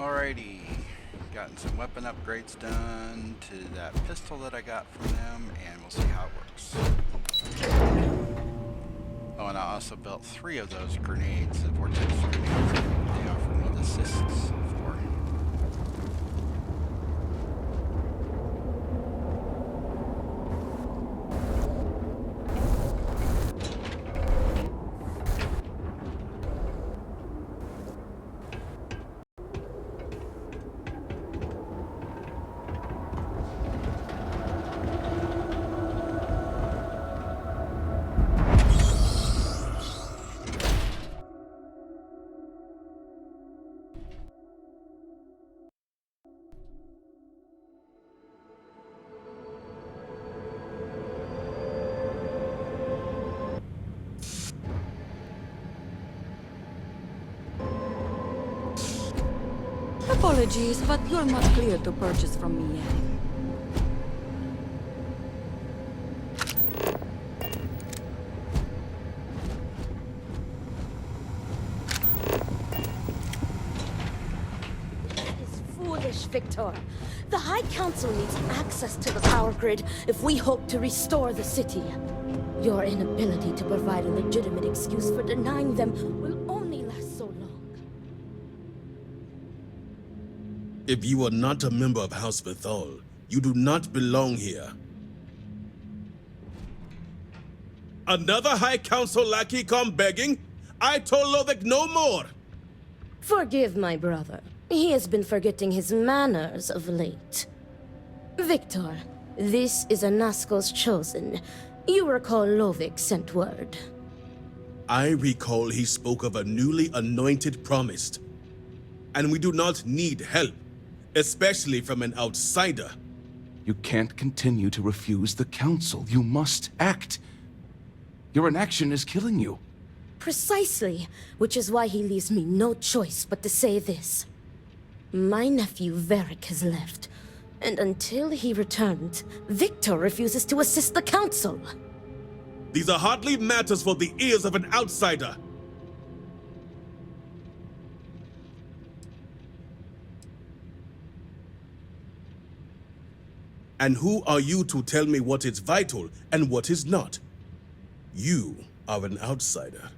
Alrighty, gotten some weapon upgrades done to that pistol that I got from them, and we'll see how it works. Oh, and I also built 3 of those grenades, the vortex grenades that they offer me the assists for. Apologies, but you're not clear to purchase from me yet. Is foolish, Victor. The High Council needs access to the power grid if we hope to restore the city. Your inability to provide a legitimate excuse for denying them will only last so long. If you are not a member of House Veth'ral, you do not belong here. Another High Council lackey come begging? I told Lovick no more! Forgive my brother. He has been forgetting his manners of late. Victor, this is Anasco's chosen. You recall Lovick sent word. I recall he spoke of a newly anointed promised. And we do not need help, especially from an outsider. You can't continue to refuse the council. You must act. Your inaction is killing you. Precisely, which is why he leaves me no choice but to say this. My nephew Varric has left, and until he returns, Victor refuses to assist the council. These are hardly matters for the ears of an outsider. And who are you to tell me what is vital and what is not? You are an outsider.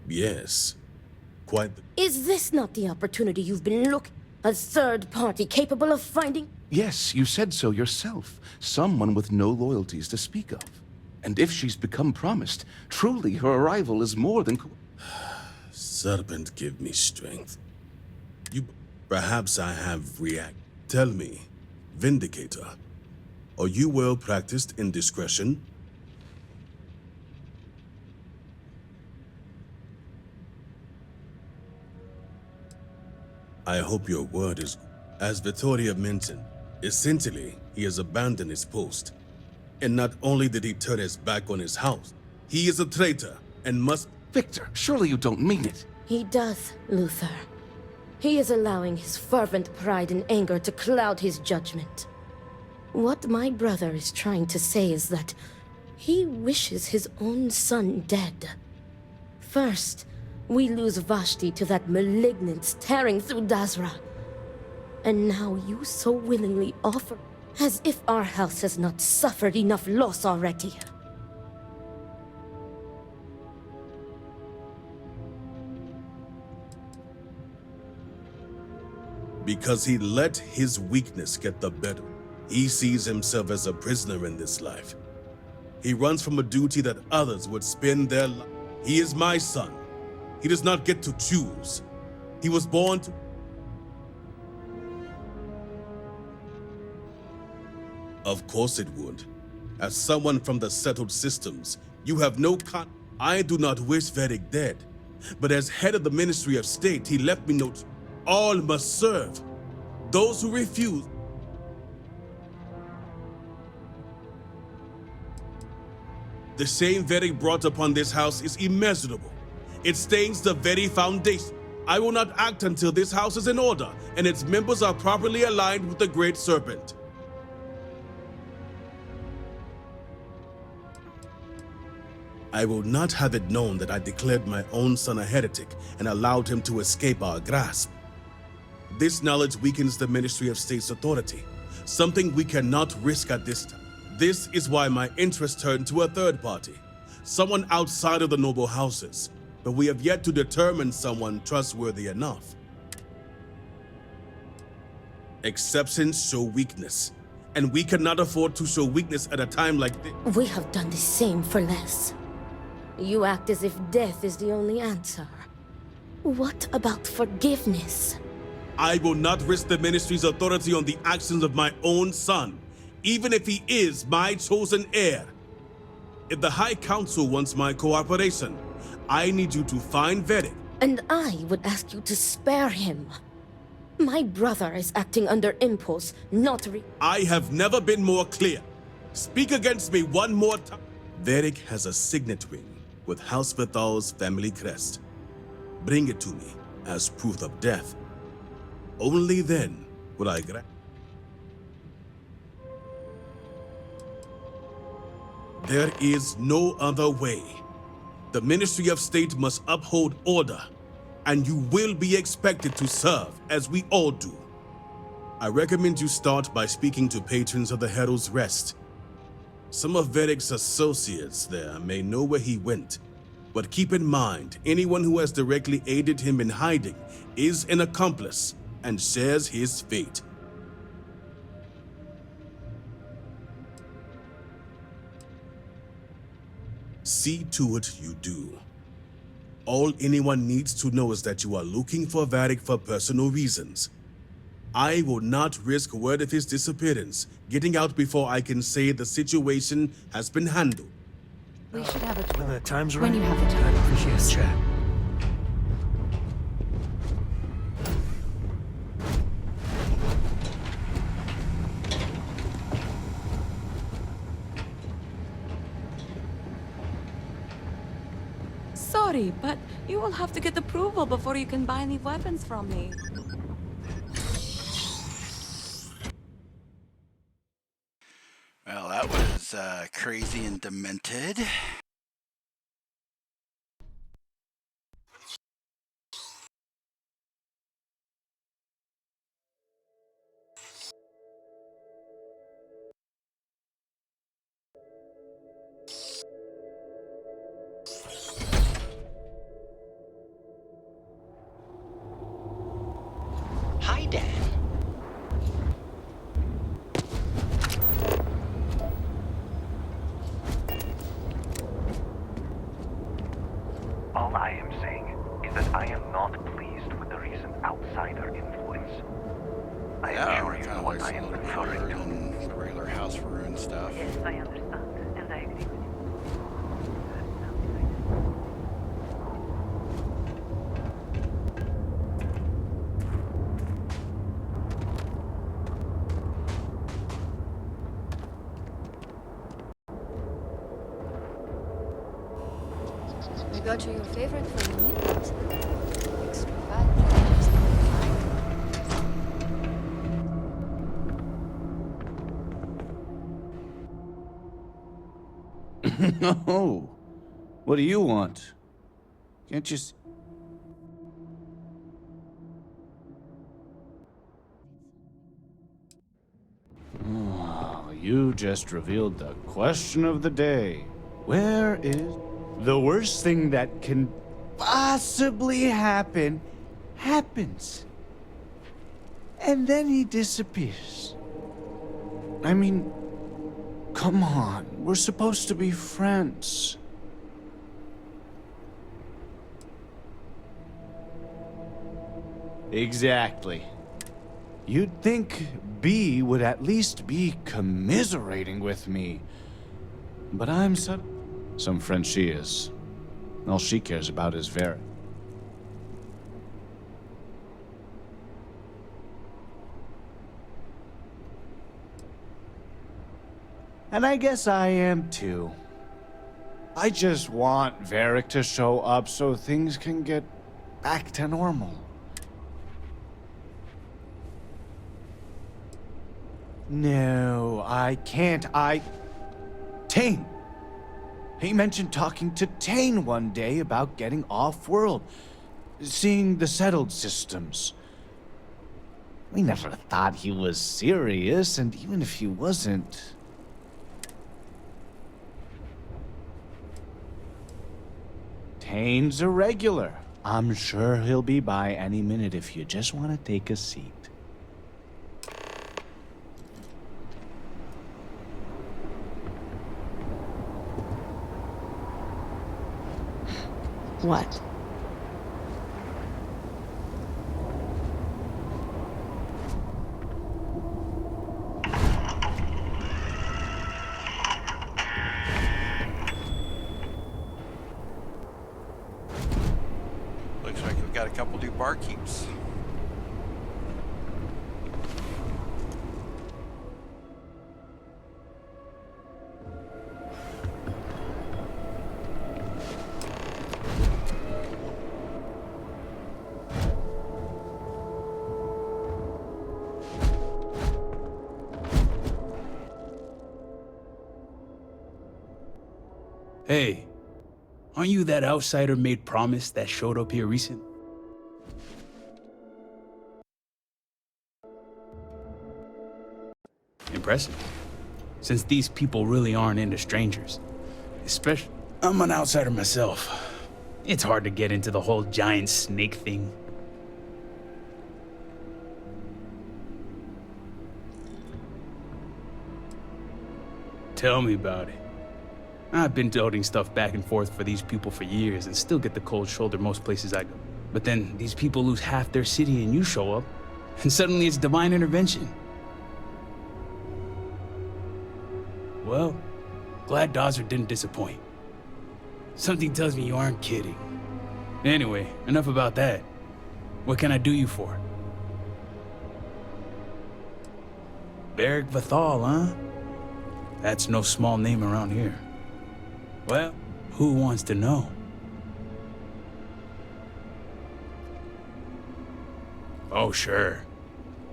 Yes, quite. Is this not the opportunity you've been looking? A third party capable of finding? Yes, you said so yourself. Someone with no loyalties to speak of. And if she's become promised, truly her arrival is more than... Serpent, give me strength. Perhaps I have react. Tell me, Vindicator, are you well practiced in discretion? I hope your word is... As Vittoria mentioned, essentially, he has abandoned his post. And not only did he turn his back on his house, he is a traitor and must... Victor, surely you don't mean it. He does, Luther. He is allowing his fervent pride and anger to cloud his judgment. What my brother is trying to say is that he wishes his own son dead. First, we lose Vashti to that malignance tearing through Dazra. And now you so willingly offer, as if our house has not suffered enough loss already. Because he let his weakness get the better. He sees himself as a prisoner in this life. He runs from a duty that others would spend their life. He is my son. He does not get to choose. He was born to... Of course it would. As someone from the settled systems, you have no I do not wish Varric dead. But as head of the Ministry of State, he left me no... All must serve. Those who refuse... The shame Varric brought upon this house is immeasurable. It stains the very foundation. I will not act until this house is in order, and its members are properly aligned with the Great Serpent. I will not have it known that I declared my own son a heretic and allowed him to escape our grasp. This knowledge weakens the Ministry of State's authority, something we cannot risk at this time. This is why my interest turned to a third party, someone outside of the noble houses, but we have yet to determine someone trustworthy enough. Exceptions show weakness, and we cannot afford to show weakness at a time like this. We have done the same for less. You act as if death is the only answer. What about forgiveness? I will not risk the Ministry's authority on the actions of my own son, even if he is my chosen heir. If the High Council wants my cooperation, I need you to find Veth'ral. And I would ask you to spare him. My brother is acting under impulse, not I have never been more clear. Speak against me one more time. Veth'ral has a signet ring with House Veth'ral's family crest. Bring it to me as proof of death. Only then will I grant. There is no other way. The Ministry of State must uphold order, and you will be expected to serve as we all do. I recommend you start by speaking to patrons of the Herald's Rest. Some of Veth'ral's associates there may know where he went, but keep in mind, anyone who has directly aided him in hiding is an accomplice and shares his fate. See to it you do. All anyone needs to know is that you are looking for Veth'ral for personal reasons. I will not risk word of his disappearance getting out before I can say the situation has been handled. We should have it When the time's right, when you have the time. I'd appreciate a chat. Sorry, but you will have to get approval before you can buy any weapons from me. Well, that was crazy and demented. Hi, Dad. All I am saying is that I am not pleased with the recent outsider influence. I Yeah, assure it you kind of what looks I a am little referring cooler to. than the regular House Veth'ral stuff. Yes, I understand, and I agree with you. I got you your favorite for the midnight. Extra fat, just No. What do you want? Can't you s- Oh, you just revealed the question of the day. Where is... The worst thing that can possibly happen happens. And then he disappears. I mean, come on. We're supposed to be friends. Exactly. You'd think B would at least be commiserating with me. But I'm some friend she is. All she cares about is Vera. And I guess I am too. I just want Varric to show up so things can get back to normal. No, I can't. Tane! He mentioned talking to Tane one day about getting off-world, seeing the settled systems. We never thought he was serious, and even if he wasn't... Tane's a regular. I'm sure he'll be by any minute if you just want to take a seat. What? Looks like we've got a couple new barkeeps. Hey, aren't you that outsider made promise that showed up here recent? Impressive. Since these people really aren't into strangers. Especially, I'm an outsider myself. It's hard to get into the whole giant snake thing. Tell me about it. I've been toting stuff back and forth for these people for years and still get the cold shoulder most places I go. But then these people lose half their city and you show up, and suddenly it's divine intervention. Well, glad Dazra didn't disappoint. Something tells me you aren't kidding. Anyway, enough about that. What can I do you for? House Veth'ral, huh? That's no small name around here. Well, who wants to know? Oh, sure.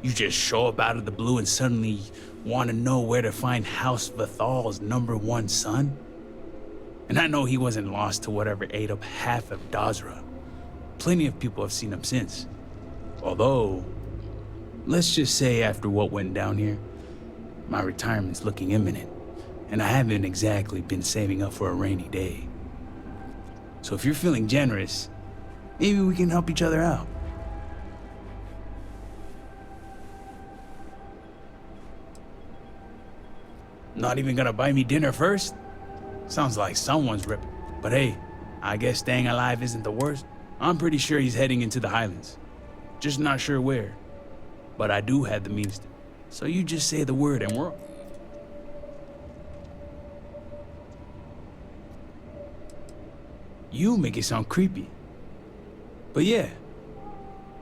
You just show up out of the blue and suddenly want to know where to find House Veth'ral's #1 son? And I know he wasn't lost to whatever ate up half of Dazra. Plenty of people have seen him since. Although, let's just say after what went down here, my retirement's looking imminent. And I haven't exactly been saving up for a rainy day. So if you're feeling generous, maybe we can help each other out. Not even gonna buy me dinner first? Sounds like someone's ripping. But hey, I guess staying alive isn't the worst. I'm pretty sure he's heading into the Highlands. Just not sure where. But I do have the means to. So you just say the word and we're... You make it sound creepy. But yeah,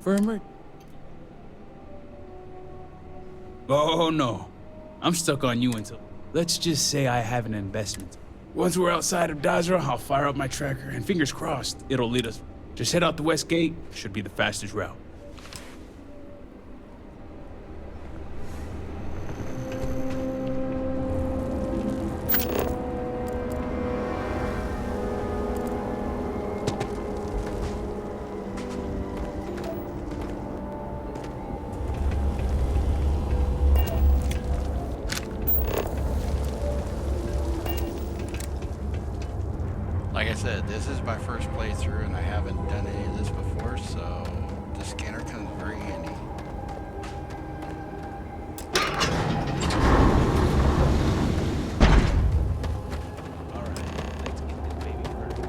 for a murder. Oh no, I'm stuck on you until... Let's just say I have an investment. Once we're outside of Dazra, I'll fire up my tracker, and fingers crossed, it'll lead us. Just head out the west gate, should be the fastest route. Like I said, this is my first playthrough and I haven't done any of this before, so the scanner comes very handy. Alright, let's get this baby started.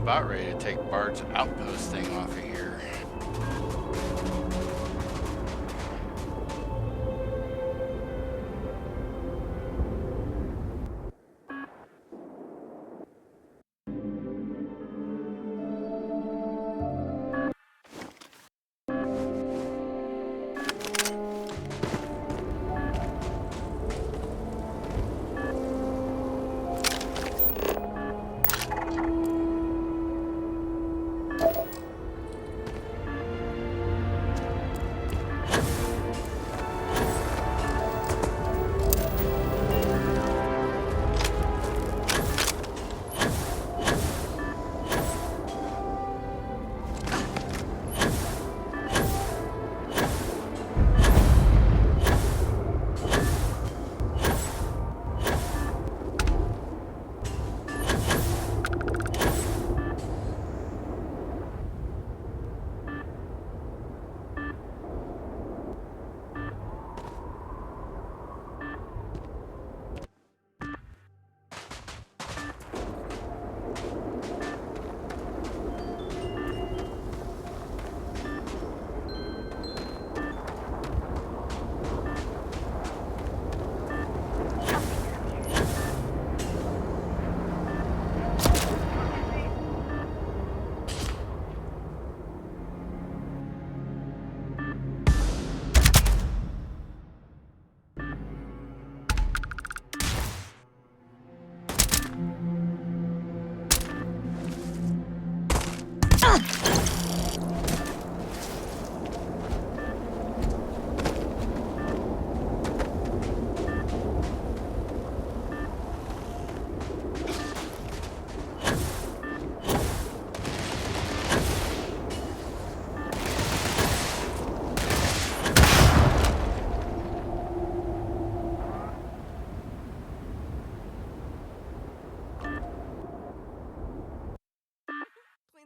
about ready to take Bart's outpost thing off of here.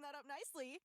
That up nicely.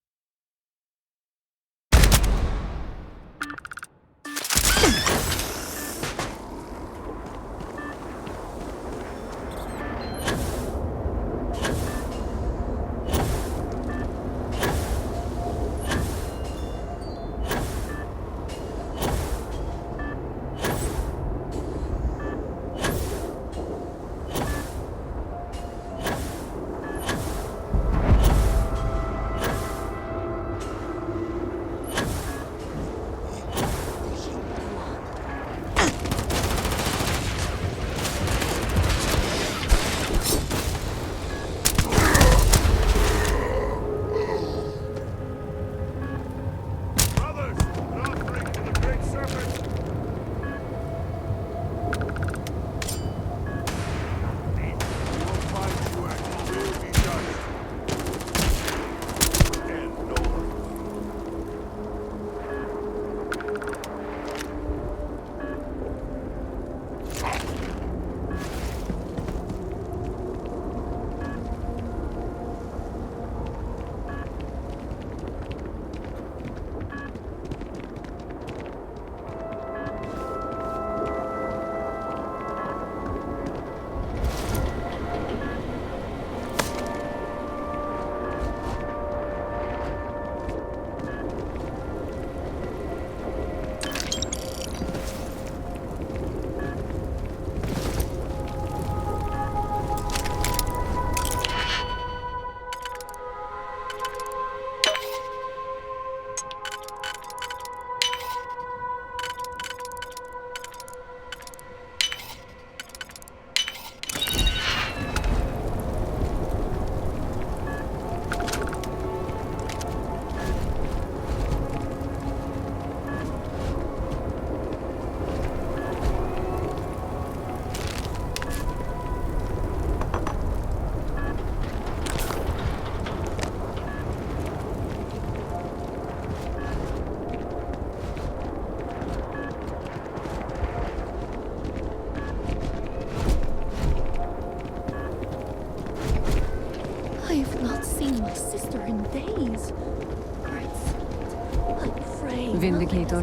Vindicator.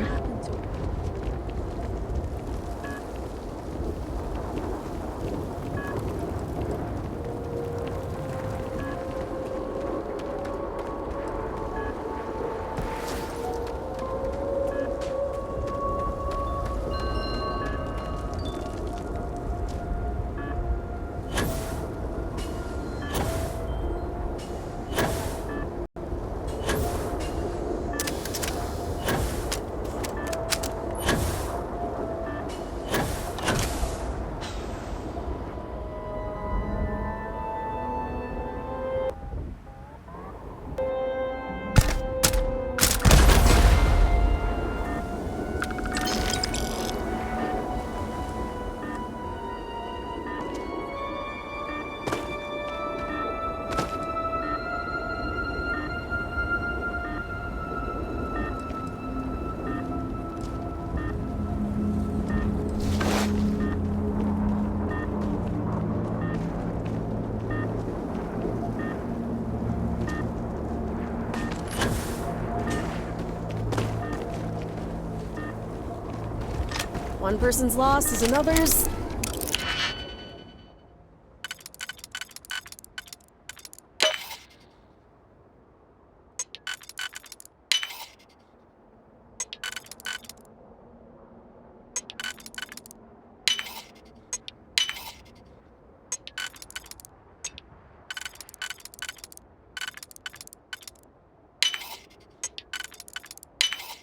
One person's loss is another's.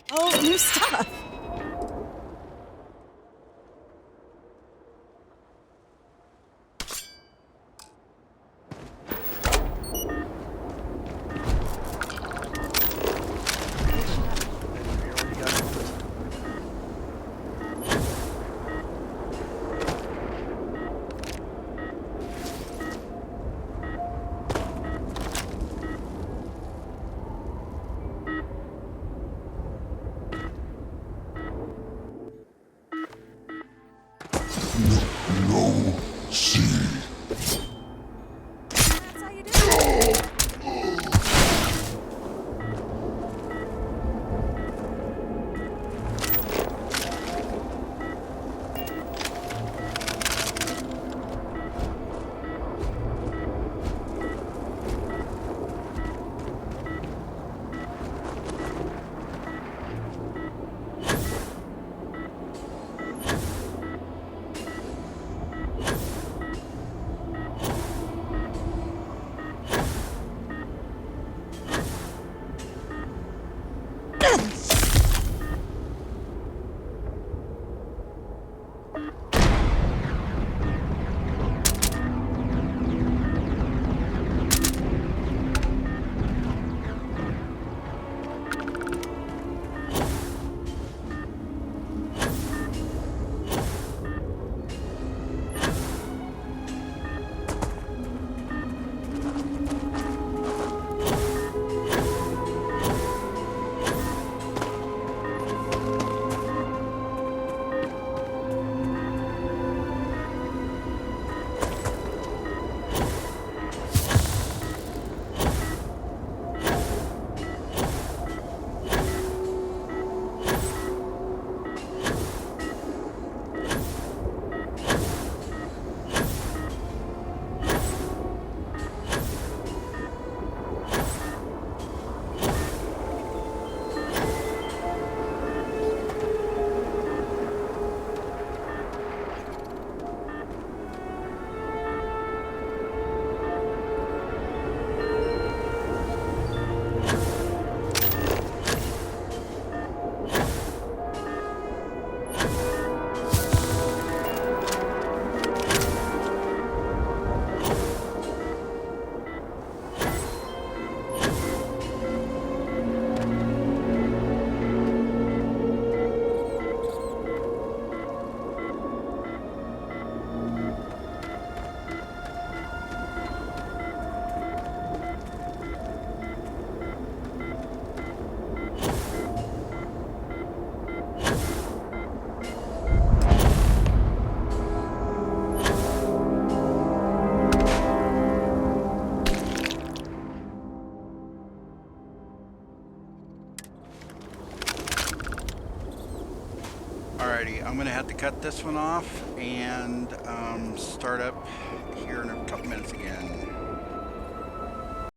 Oh, new stuff. That's how you do it. Alrighty, I'm gonna have to cut this one off and start up here in a couple minutes again.